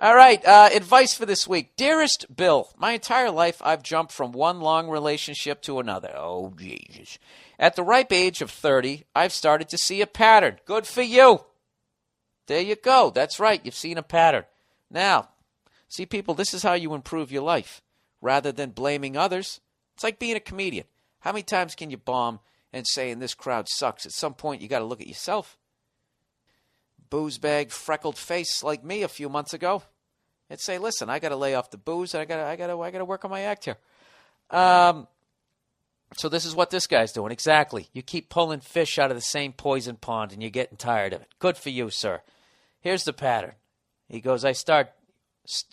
All right, advice for this week. Dearest Bill, my entire life I've jumped from one long relationship to another. Oh, Jesus. At the ripe age of 30, I've started to see a pattern. Good for you. There you go. That's right. You've seen a pattern. Now, see, people, this is how you improve your life. Rather than blaming others, it's like being a comedian. How many times can you bomb and say, this crowd sucks? At some point, you got to look at yourself. Booze bag, freckled face like me a few months ago, and say, listen, I got to lay off the booze, and I got to work on my act here. So this is what this guy's doing. Exactly. You keep pulling fish out of the same poison pond, and you're getting tired of it. Good for you, sir. Here's the pattern. He goes,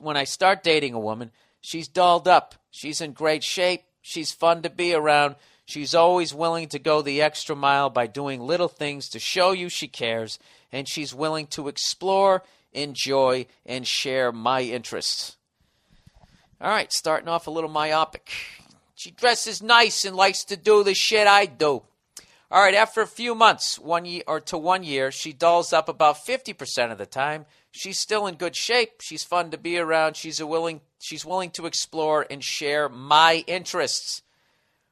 when I start dating a woman, she's dolled up. She's in great shape. She's fun to be around. She's always willing to go the extra mile by doing little things to show you she cares, and she's willing to explore, enjoy, and share my interests. All right, starting off a little myopic. She dresses nice and likes to do the shit I do. All right, after a few months, 1 year, she dulls up about 50% of the time. She's still in good shape. She's fun to be around. She's willing to explore and share my interests.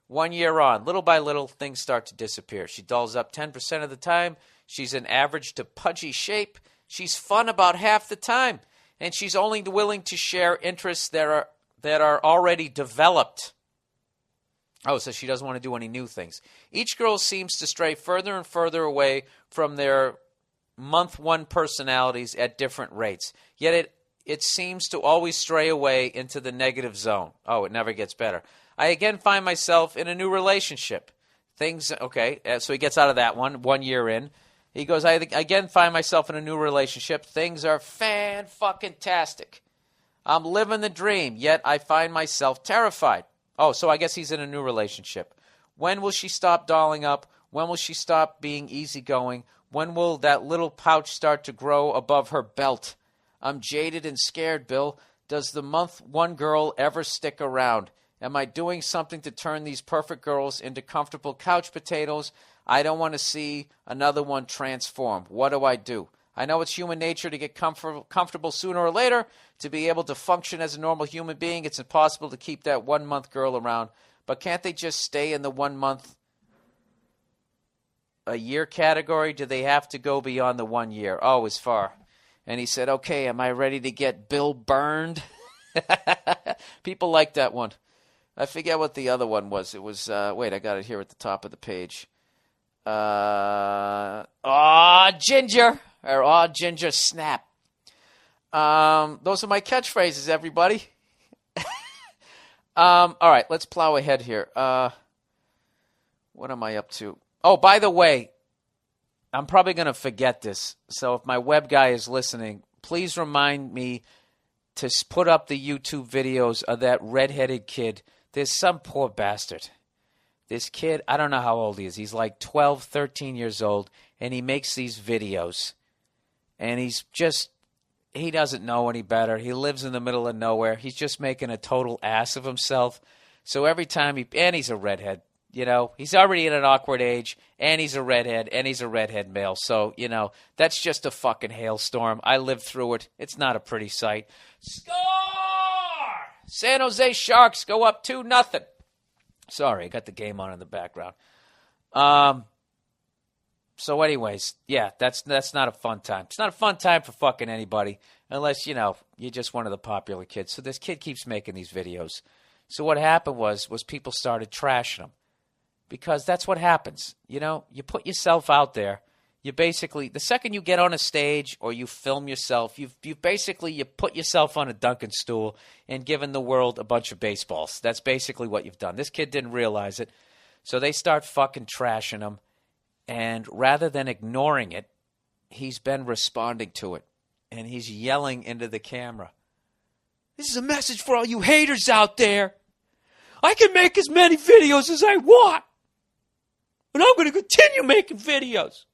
1 year on, little by little, things start to disappear. She dulls up 10% of the time. She's in average to pudgy shape. She's fun about half the time. And she's only willing to share interests that are already developed. Oh, so she doesn't want to do any new things. Each girl seems to stray further and further away from their month one personalities at different rates. Yet it seems to always stray away into the negative zone. Oh, it never gets better. I again find myself in a new relationship. So he gets out of that 1 year in. He goes, I again find myself in a new relationship. Things are fan-fucking-tastic. I'm living the dream, yet I find myself terrified. Oh, so I guess he's in a new relationship. When will she stop dolling up? When will she stop being easygoing? When will that little pouch start to grow above her belt? I'm jaded and scared, Bill. Does the month one girl ever stick around? Am I doing something to turn these perfect girls into comfortable couch potatoes? I don't want to see another one transform. What do I do? I know it's human nature to get comfortable sooner or later. To be able to function as a normal human being, it's impossible to keep that 1 month girl around. But can't they just stay in the 1 month a year category? Do they have to go beyond the 1 year? Oh, as far. And he said, okay, am I ready to get Bill burned? People like that one. I forget what the other one was. It was, I got it here at the top of the page. Ginger. Or ginger snap. Those are my catchphrases, everybody. All right, let's plow ahead here. What am I up to? Oh, by the way, I'm probably going to forget this. So if my web guy is listening, please remind me to put up the YouTube videos of that redheaded kid. There's some poor bastard. This kid, I don't know how old he is. He's like 12, 13 years old, and he makes these videos. And he doesn't know any better. He lives in the middle of nowhere. He's just making a total ass of himself. So every time and he's a redhead, he's already in an awkward age, and he's a redhead male. So, that's just a fucking hailstorm. I lived through it. It's not a pretty sight. Score! San Jose Sharks go up 2-0. Sorry, I got the game on in the background. So anyways, yeah, that's not a fun time. It's not a fun time for fucking anybody unless, you're just one of the popular kids. So this kid keeps making these videos. So what happened was people started trashing him because that's what happens. You put yourself out there. You basically, the second you get on a stage or you film yourself, you put yourself on a Duncan stool and given the world a bunch of baseballs. That's basically what you've done. This kid didn't realize it. So they start fucking trashing him. And rather than ignoring it, he's been responding to it. And he's yelling into the camera. This is a message for all you haters out there. I can make as many videos as I want. And I'm going to continue making videos.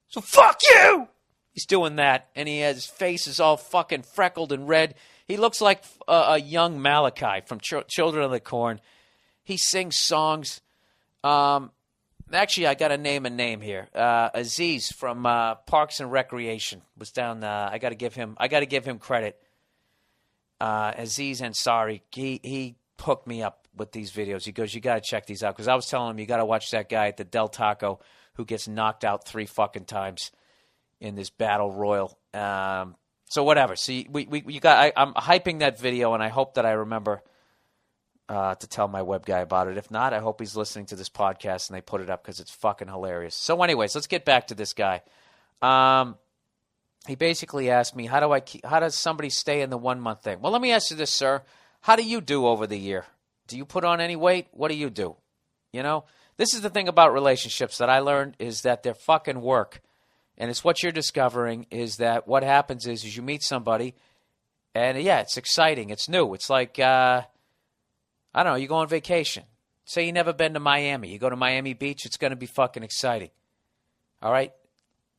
So fuck you! He's doing that. And his face is all fucking freckled and red. He looks like a young Malachi from Children of the Corn. He sings songs. Man, Actually, I got to name a name here. Aziz from Parks and Recreation was down. I got to give him credit. Aziz Ansari, he hooked me up with these videos. He goes, you got to check these out, because I was telling him you got to watch that guy at the Del Taco who gets knocked out 3 fucking times in this battle royal. So whatever. See, I'm hyping that video, and I hope that I remember to tell my web guy about it. If not, I hope he's listening to this podcast and they put it up, because it's fucking hilarious. So anyways, let's get back to this guy. He basically asked me, how does somebody stay in the 1 month thing? Well, let me ask you this, sir. How do you do over the year? Do you put on any weight? What do you do? You know, this is the thing about relationships that I learned, is that they're fucking work. And it's what you're discovering is that what happens is you meet somebody, and yeah, it's exciting. It's new. It's like, I don't know, you go on vacation. Say you've never been to Miami. You go to Miami Beach, it's going to be fucking exciting. All right?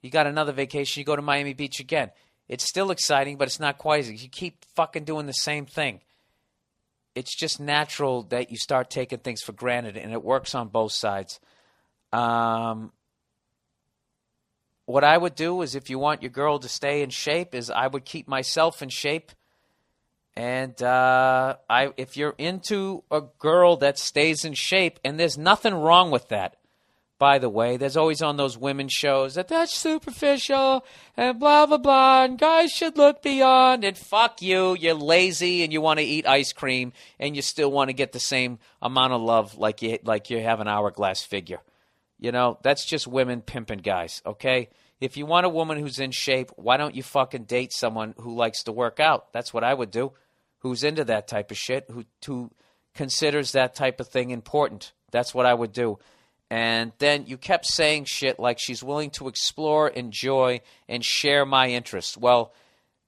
You got another vacation, you go to Miami Beach again. It's still exciting, but it's not quite as you keep fucking doing the same thing. It's just natural that you start taking things for granted, and it works on both sides. What I would do is, if you want your girl to stay in shape, is I would keep myself in shape. And if you're into a girl that stays in shape, and there's nothing wrong with that, by the way, there's always on those women shows that's superficial and blah, blah, blah, and guys should look beyond, and fuck you, you're lazy and you want to eat ice cream and you still want to get the same amount of love like you have an hourglass figure. You know, that's just women pimping guys, okay? If you want a woman who's in shape, why don't you fucking date someone who likes to work out? That's what I would do. Who's into that type of shit, who considers that type of thing important. That's what I would do. And then you kept saying shit like she's willing to explore, enjoy, and share my interests. Well,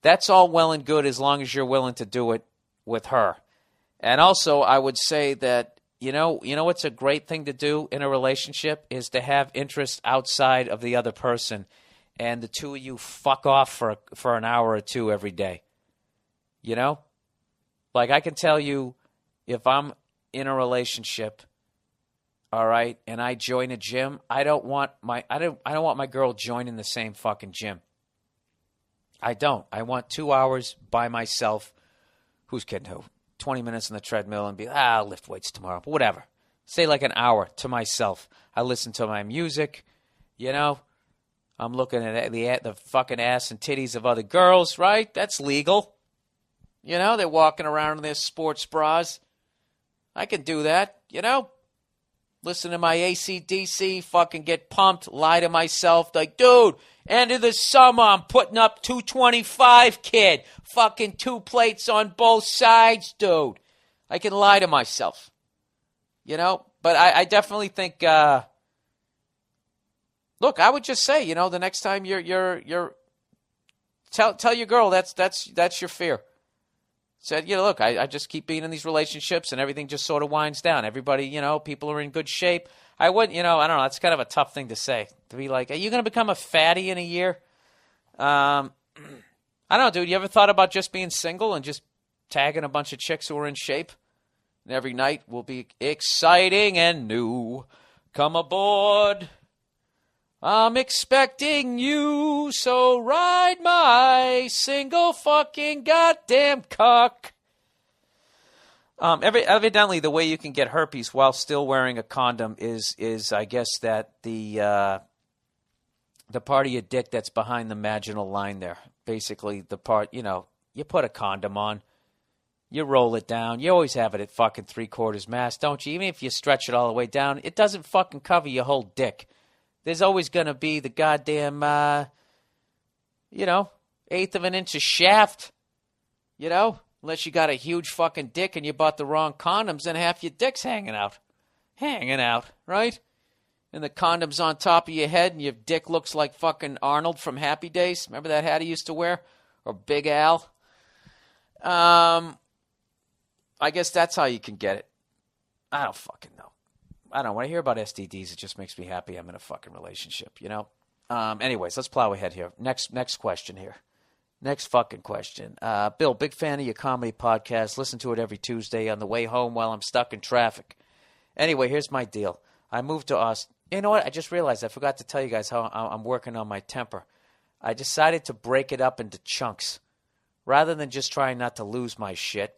that's all well and good as long as you're willing to do it with her. And also, I would say that, you know what's a great thing to do in a relationship is to have interests outside of the other person, and the two of you fuck off for an hour or two every day. You know? Like, I can tell you, if I'm in a relationship, all right, and I join a gym, I don't want my girl joining the same fucking gym. I don't. I want 2 hours by myself. Who's kidding who? 20 minutes on the treadmill and I'll lift weights tomorrow. But whatever. Say like an hour to myself. I listen to my music, you know. I'm looking at the fucking ass and titties of other girls, right? That's legal. You know, they're walking around in their sports bras. I can do that, you know. Listen to my AC/DC, fucking get pumped, lie to myself, like, dude, end of the summer, I'm putting up 225, kid. Fucking 2 plates on both sides, dude. I can lie to myself, you know. But I definitely think, look, I would just say, you know, the next time you're tell your girl that's your fear. Said, you know, look, I just keep being in these relationships and everything just sort of winds down. Everybody, you know, people are in good shape. I wouldn't, you know, I don't know. That's kind of a tough thing to say. To be like, are you going to become a fatty in a year? I don't know, dude. You ever thought about just being single and just tagging a bunch of chicks who are in shape? And every night will be exciting and new. Come aboard. I'm expecting you, so ride my single fucking goddamn cock. Evidently, the way you can get herpes while still wearing a condom is I guess, that the part of your dick that's behind the vaginal line there. Basically, the part, you know, you put a condom on, you roll it down. You always have it at fucking 3/4 mass, don't you? Even if you stretch it all the way down, it doesn't fucking cover your whole dick. There's always going to be the goddamn, you know, 1/8 of an inch of shaft, you know, unless you got a huge fucking dick and you bought the wrong condoms and half your dick's hanging out, right? And the condom's on top of your head and your dick looks like fucking Arnold from Happy Days. Remember that hat he used to wear? Or Big Al? I guess that's how you can get it. I don't fucking know. I don't know. When I hear about STDs, it just makes me happy I'm in a fucking relationship, you know? Anyways, let's plow ahead here. Next question here. Next fucking question. Bill, big fan of your comedy podcast. Listen to it every Tuesday on the way home while I'm stuck in traffic. Anyway, here's my deal. I moved to Austin. You know what? I just realized I forgot to tell you guys how I'm working on my temper. I decided to break it up into chunks. Rather than just trying not to lose my shit,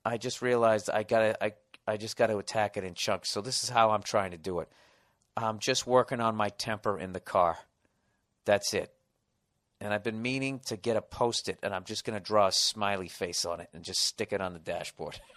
I just realized I just got to attack it in chunks. So this is how I'm trying to do it. I'm just working on my temper in the car. That's it. And I've been meaning to get a Post-it, and I'm just going to draw a smiley face on it and just stick it on the dashboard.